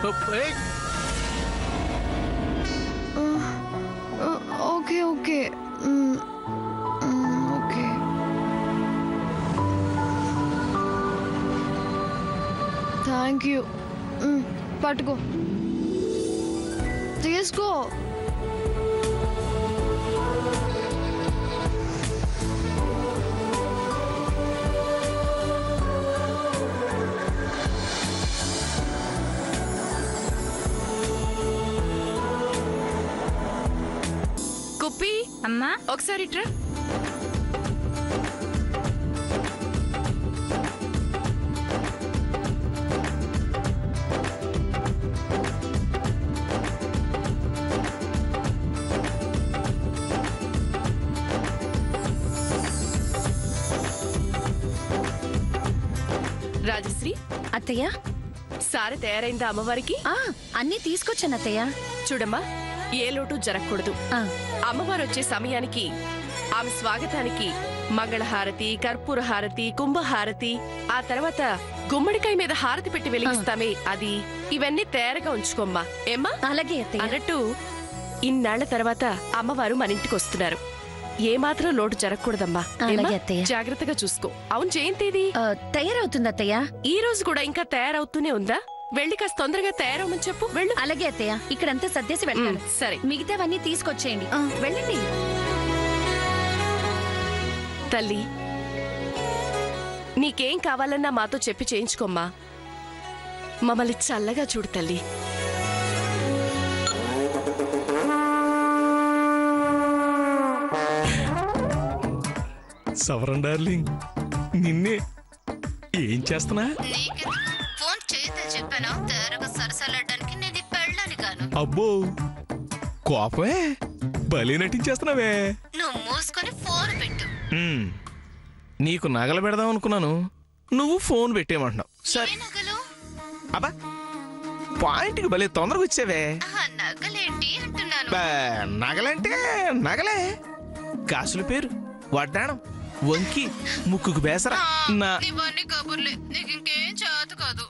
Okay okay okay. Thank you. పట్టుకో, తీసుకో. కుప్పి అమ్మా ఒకసారి ఇట్రా. రాజశ్రీ, అత్తయ్య, సారె తయారైందా అమ్మవారికి? అన్నీ తీసుకొచ్చాను అత్తయ్య. చూడమ్మా, ఏ లోటు జరగకూడదు. అమ్మవారు వచ్చే సమయానికి ఆమె స్వాగతానికి మంగళహారతి, కర్పూర హారతి, కుంభహారతి, ఆ తర్వాత గుమ్మడికాయ మీద హారతి పెట్టి వెలిగిస్తామే అది, ఇవన్నీ తయారుగా ఉంచుకోమ్మా. ఏమ్మా? అలాగే అత్తయ్య. అన్నట్టు ఇన్నాళ్ల తర్వాత అమ్మవారు మన ఇంటికి వస్తున్నారు. ఏమాత్రం లోటు జరగకూడదమ్మా. జాగ్రత్తగా చూసుకో. అవును, జయంతిది తయారవుతుంది అత్తయ్య. ఈ రోజు కూడా ఇంకా తయారవుతూనే ఉందా? వెళ్ళి కాస్త తొందరగా తయారవమని చెప్పు. వెళ్ళు. అలాగే అత్తయ్య, ఇక్కడంతా సర్దేసి వెళ్తాను. సరే, మిగతావన్నీ తీసుకొచ్చేయండి. వెళ్ళండి. తల్లి, నీకేం కావాలన్నా మాతో చెప్పి చేయించుకోమ్మా. మమ్మల్ని చల్లగా చూడు తల్లి. సవరం డార్లింగ్, నిన్నే. ఏం చేస్తున్నా? ఫోన్ చేస్తే చెప్పాను తయారుగా సరసాలడానికి. నేను పెళ్ళని కాను. అబ్బో, కోపమే భలే నటించేస్తున్నావే. నువ్వు మూసుకొని ఫోన్ పెట్టు. నీకు నగలు పెడదాం అనుకున్నాను, నువ్వు ఫోన్ పెట్టేయమంటున్నావు. సరే. అబ్బా, పాయింట్కి భలే తొందరగా వచ్చావే. నగలేంటి అంటున్నాను. నగలంటే నగలే, కాసుల పేరు, వడ్డాణం, వంకి, ముక్కుకు బేసరా. ఇవన్నీ కబుర్లే, నీకు ఇంకేం చేత కాదు.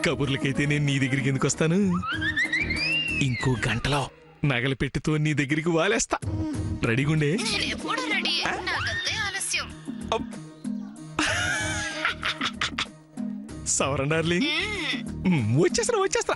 కబుర్లకైతే నేను నీ దగ్గరికి ఎందుకు వస్తాను? ఇంకో గంటలో నగల పెట్టితో నీ దగ్గరికి వాలేస్తా. రెడీగుండే. సవరం డార్లింగ్, వచ్చేస్తా.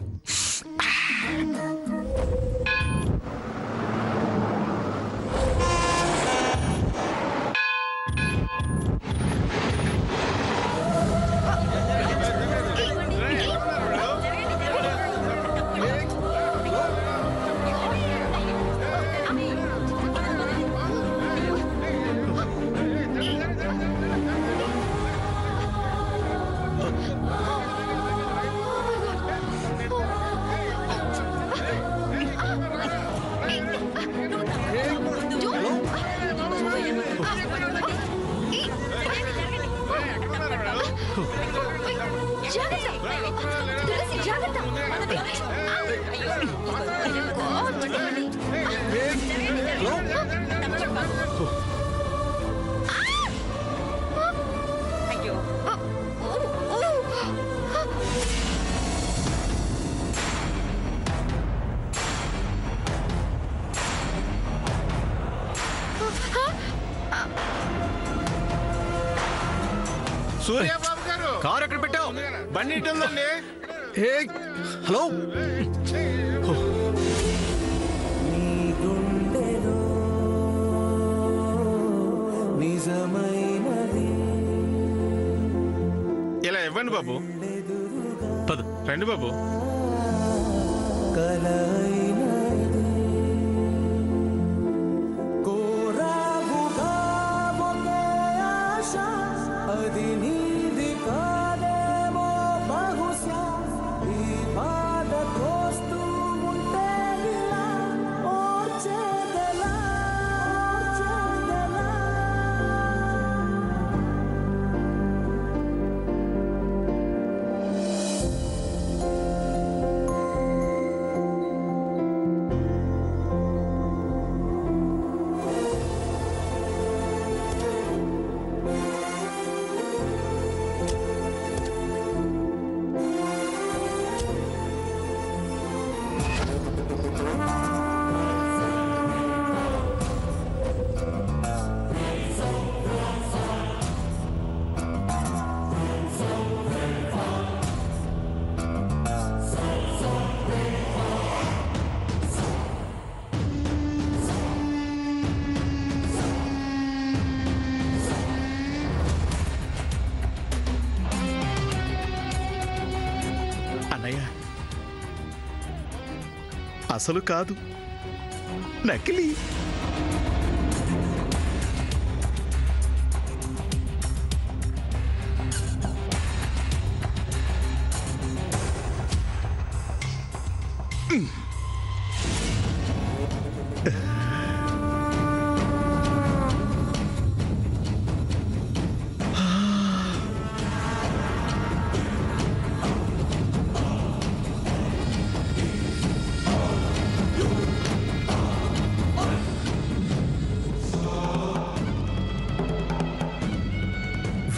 సూర్యబాబు గారు, కారు ఎక్కడ పెట్టావు? బండి ఇటు ఉందండి. హలో. ఇలా ఇవ్వండి బాబు. రండి బాబు. అన్నయ్య అసలు కాదు, నకిలీ.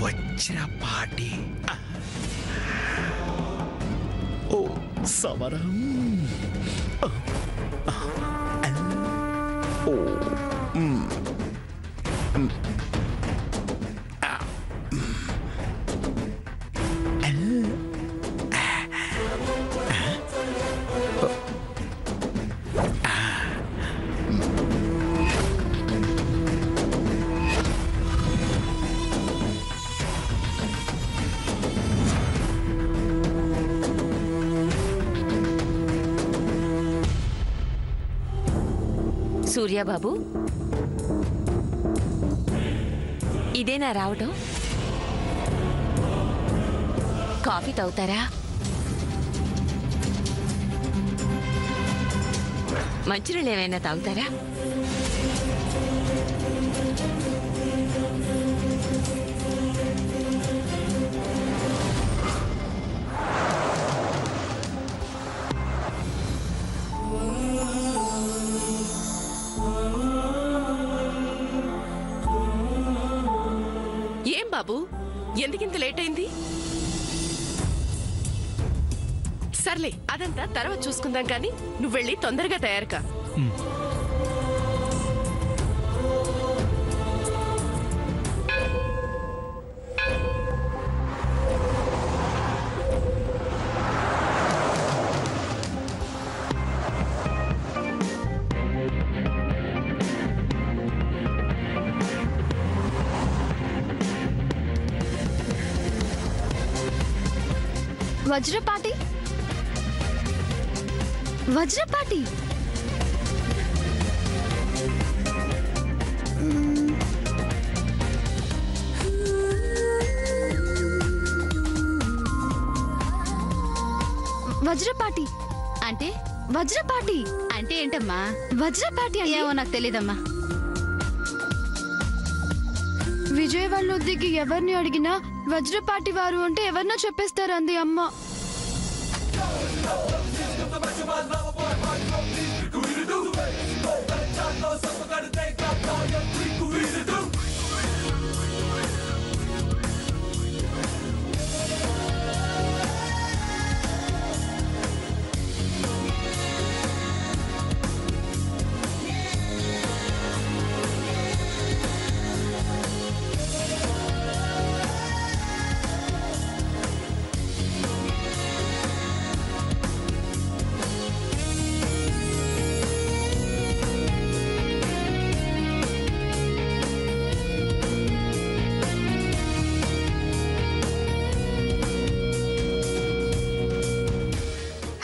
వజ్రపాటి. ఓ సమరం. ఓ సూర్యాబాబు, ఇదేనా రావటం? కాఫీ తాగుతారా? మంచినీళ్ళు ఏమైనా తాగుతారా? ఏం బాబు, ఎందుకింత లేట్ అయింది? సర్లే, అదంతా తర్వాత చూసుకుందాం కానీ నువ్వు వెళ్ళి తొందరగా తయారుకా. వజ్రపాటి, వజ్రపాటి. వజ్రపాటి అంటే వజ్రపాటి అంటే ఏంటమ్మా? వజ్రపాటి అంటే ఏమో నాకు తెలీదమ్మా. విజయవాడలో దిగి ఎవరిని అడిగినా వజ్రపాటి వారు అంటే ఎవరినో చెప్పేస్తారంది అమ్మ.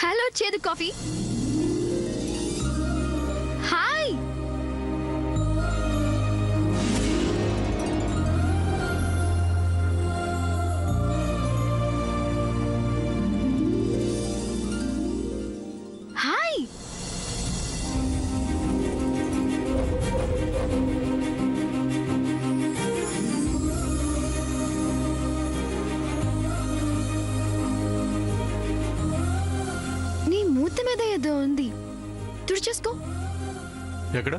హలో చేదు కాఫీ. హాయ్. హాయ్. నీ మూత మీద ఏదో ఉంది, తుడిచేసుకో. ఎక్కడ?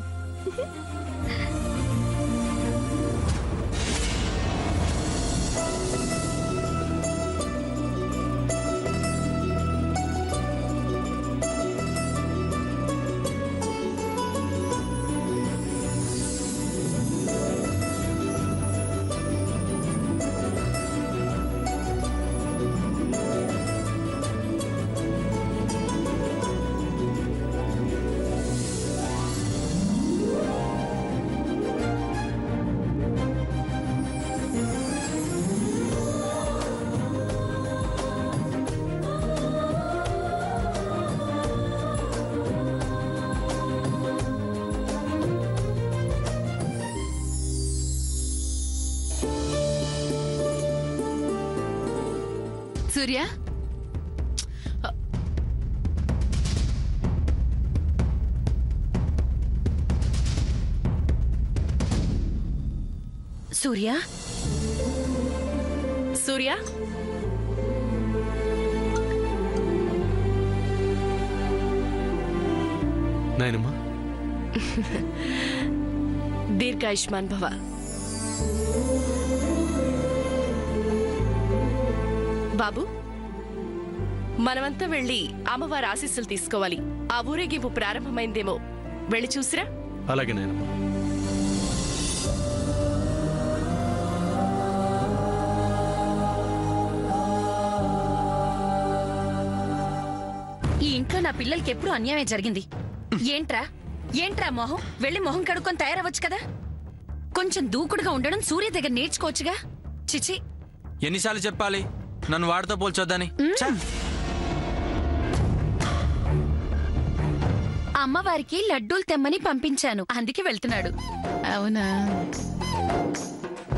సూర్య సూర్య సూర్య నాయనమ్మా దీర్ఘాయుష్మాన్ భవ. బాబు, మనమంతా వెళ్ళి అమ్మవారి ఆశీస్సులు తీసుకోవాలి. ఆ ఊరేగింపు ప్రారంభమైందేమో, వెళ్ళి చూసిరా. అలాగే నాయనమ్మా. ఈ ఇంట్లో నా పిల్లలకి ఎప్పుడు అన్యాయమే జరిగింది. ఏంట్రా మొహం? వెళ్ళి మొహం కడుక్కొని తయారవచ్చు కదా. కొంచెం దూకుడుగా ఉండడం సూర్య దగ్గర నేర్చుకోవచ్చుగా. చిచి, ఎన్నిసార్లు చెప్పాలి నన్ను వాడితో పోల్చొద్దని? అమ్మవారికి లడ్డూలు తెమ్మని పంపించాను, అందుకే వెళ్తున్నాడు. అవునా?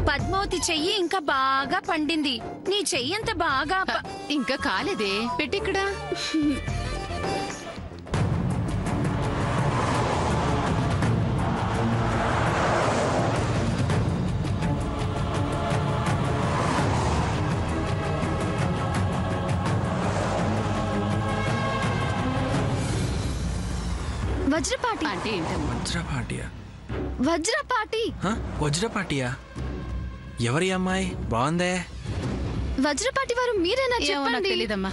పద్మావతి చెయ్యి ఇంకా బాగా పండింది, నీ చెయ్యి అంత బాగా ఇంకా కాలేదే, పెట్టిక్కడా. వజ్రపాటి అంటే ఏంటమ్మా? వజ్రపాటియా? వజ్రపాటి. వజ్రపాటియా? ఎవరి అమ్మాయి? బాగుందే. వజ్రపాటి వారు మీరేనా? చెప్పండి. తెలీదమ్మా.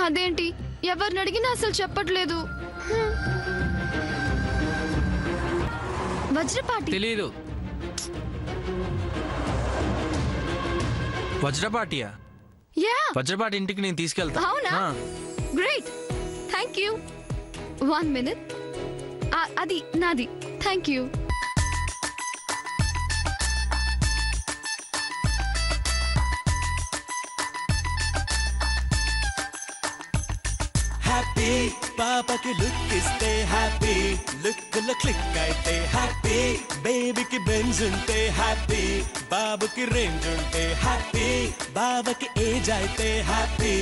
అదేంటి, ఎవరిని అడిగినా అసలు చెప్పట్లేదు. వజ్రపాటి తెలీదు. వజ్రపాటియా? యా. వజ్రపాటి ఇంటికి నేను తీసుకెళ్తా. అవునా? Great, thank you. 1 minute. అది నాది. Thank you. హ్యాపీ పాపకి లుక్ ఇస్తే హ్యాపీ, లుక్ లో క్లిక్ అయితే హ్యాపీ, బేబీకి బెంజ్ ఉంటే హ్యాపీ, బాబుకి రేంజ్ ఉంటే హ్యాపీ, బాబాకి ఏజ్ అయితే హ్యాపీ.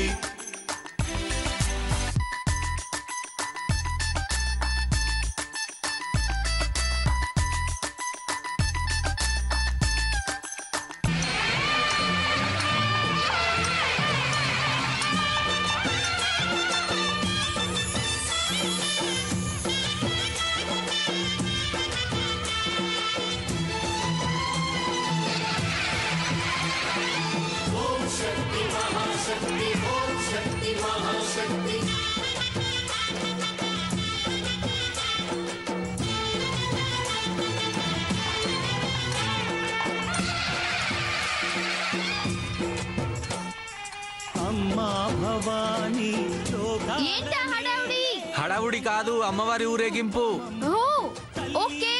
హడావుడి కాదు, అమ్మవారి ఊరేగింపు. ఓకే,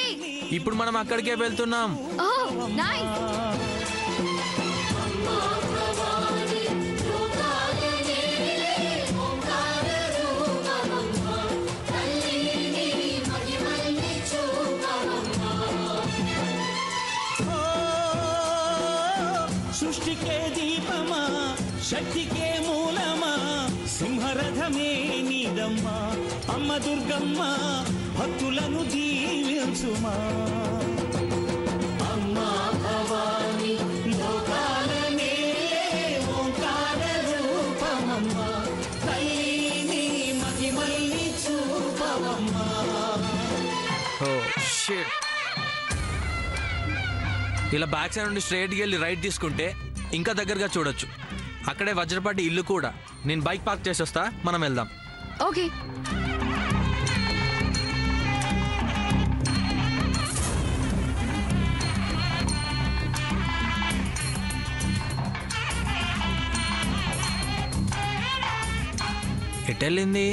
ఇప్పుడు మనం అక్కడికే వెళ్తున్నాం. నైస్. సృష్టికే దీపమా, శక్తికే మూలమా, సింహరథమే నీదమ్మా, అమ్మ దుర్గమ్మ భక్తులను దీవించుమా. అమ్మా భవాని లోకాలనే ఓంకార రూపమమ్మా, తల్లిని మహిమల్ని చూపవమ్మా. ఇలా బ్యాక్ సైడ్ నుండి స్ట్రైట్కి వెళ్ళి రైట్ తీసుకుంటే ఇంకా దగ్గరగా చూడొచ్చు. అక్కడే వజ్రపాటి ఇల్లు కూడా. నేను బైక్ పార్క్ చేసి వస్తా, మనం వెళ్దాం. ఓకే. ఎటెళ్ళింది?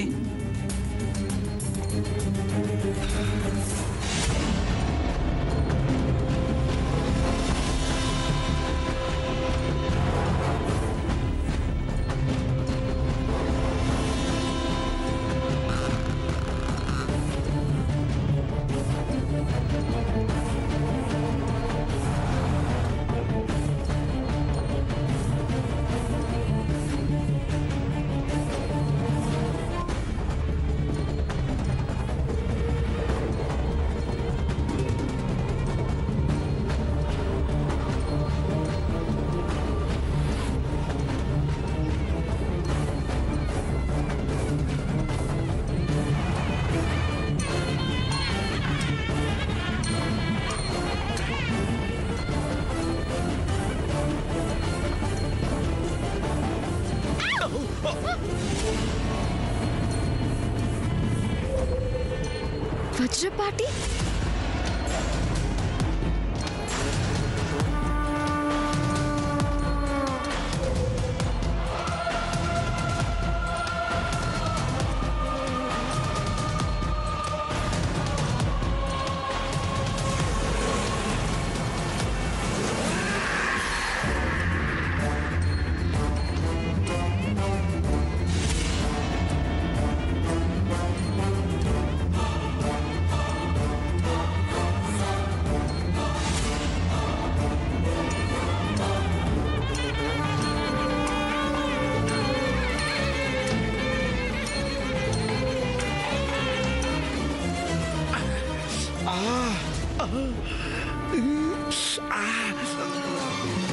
వజ్రపాటి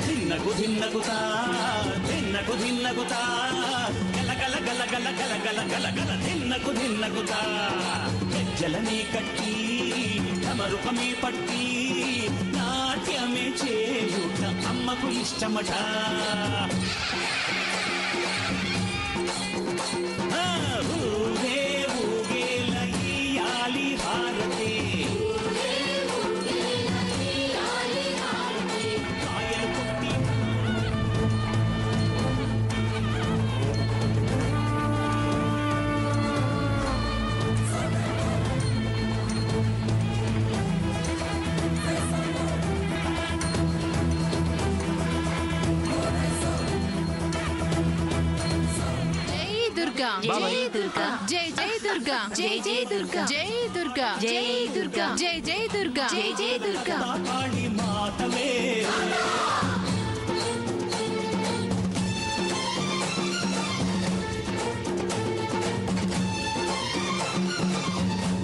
ధిన్నకు ధిన్నకుతా ధిన్నకు ధిన్నకుతా గల గల గల గల గల గల గల గల ధిన్నకు ధిన్నకుతా గజ్జలనే కట్టి ఢమరుకమే పట్టి నాట్యమే చేయుట అమ్మకు ఇష్టమట ఊగే ఊగేల ఇయ్యాలి హారతే కాయలు కొట్టి దుర్గా జై దుర్గా జై జై దుర్గా జై జై దుర్గా జై దుర్గా జై దుర్గా జై జై దుర్గా జై జై దుర్గా కాళీ మాతవే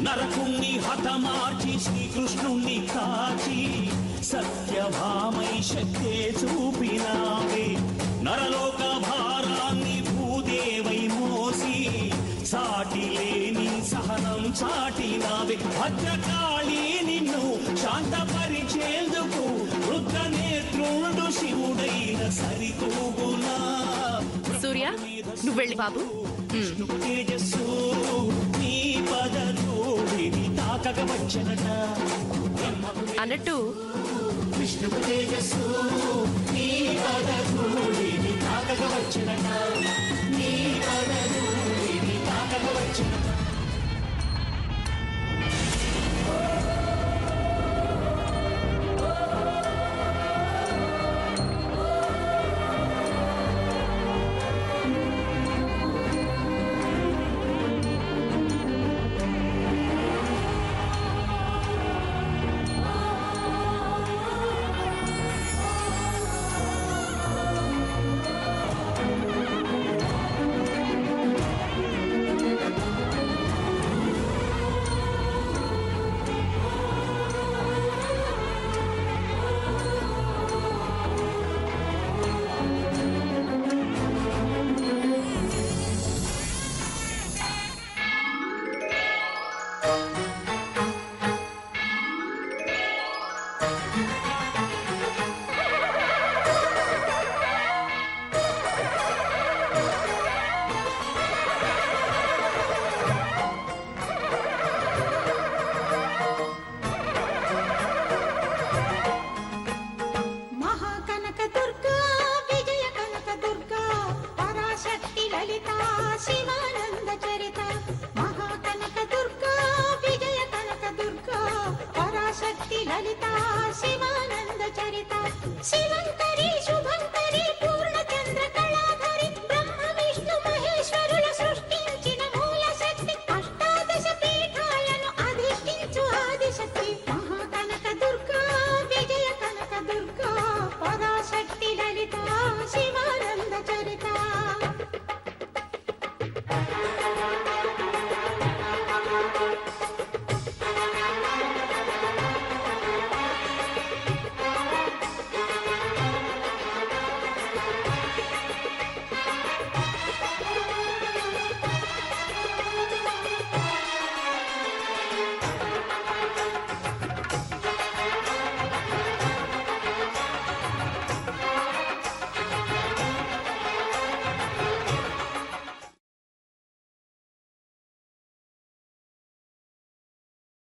నరకుణ్ణి హతమార్చి శ్రీకృష్ణుణ్ణి కాచి సత్యభామై శక్తే చూపినావే నరలోక భారాన్ని భూదేవై మోసి సాటి లేని సహనం చాటినావే భద్రకాళి నిన్ను శాంతపరిచేందుకు రుద్ర నేత్రుడు శివుడైన సరితూగునా సూర్య నువ్వు వెళ్ళి బాబు. విష్ణు తేజస్సు నీ పదధూళిని తాకగ వచ్చనట అన్నట్టు విష్ణు తేజస్సు నీ పదధూళిని తాకగ వచ్చనట నీ పదధూళిని తాకగ వచ్చనట